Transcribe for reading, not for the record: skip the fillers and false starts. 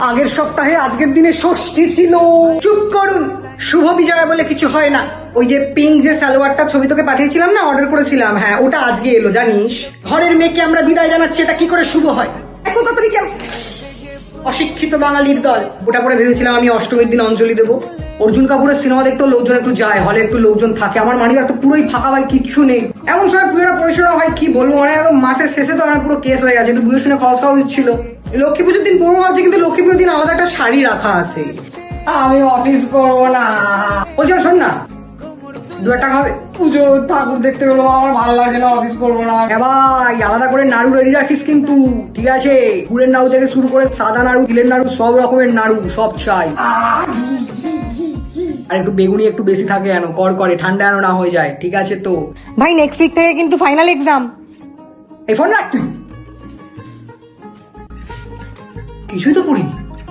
আগের সপ্তাহে আজকের দিনে ষষ্ঠী ছিল। চুপ করুন, শুভ বিজয়া বলে কিছু হয় না। ওই যে পিঙ্ক যে সালোয়ারটা ছবি তোকে পাঠিয়েছিলাম না, অর্ডার করেছিলাম, হ্যাঁ ওটা আজকে এলো জানিস। ঘরের মেয়েকে আমরা বিদায় জানাচ্ছি, এটা কি করে শুভ হয়? এত তাড়াতাড়ি কেন? অশিক্ষিত বাঙালির দল। ওটা পরে ভেবেছিলাম আমি অষ্টমীর দিন অঞ্জলি দেবো। অর্জুন কাপুরের সিনেমা দেখতেও লোকজন একটু যায়, হলে একটু লোকজন থাকে। আমার মানিব্যাগ তো পুরোই ফাঁকা, ভাই কিচ্ছু নেই। এমন সময় পুজোটা পরিচালনা হয়, কি বলবো, মানে একদম মাসের শেষে তো আমার পুরো কেস হয়ে গেছে। একটু বুঝে শুনে খরচ খাওয়া উচিত ছিল। লক্ষ্মী পুজোর দিন পড়বো ভাবছি, কিন্তু লক্ষ্মী পুজোর দিন আলাদা একটা শাড়ি রাখা আছে। আমি অফিস করবো না। বলছি শোন না, 2 টাকা হবে? পুজো ঠাকুর দেখতে বেরো, আমার ভালো লাগছে না, অফিস করবো না। হ্যাঁ ভাই, আলাদা করে নাড়ু রেডি রাখিস কিন্তু, ঠিক আছে? গুড়ের নাড়ু থেকে শুরু করে সাদা নাড়ু, তিলের নাড়ু, সব রকমের নাড়ু সব চাই। আর একটু বেগুনি একটু বেশি থাকে যেন, কর করে ঠান্ডা যেন না হয়ে যায়, ঠিক আছে তো? ভাই নেক্সট উইক থেকে কিন্তু ফাইনাল এক্সাম। এই ফোন রাখ তুই। কিছুই তো পড়িনি।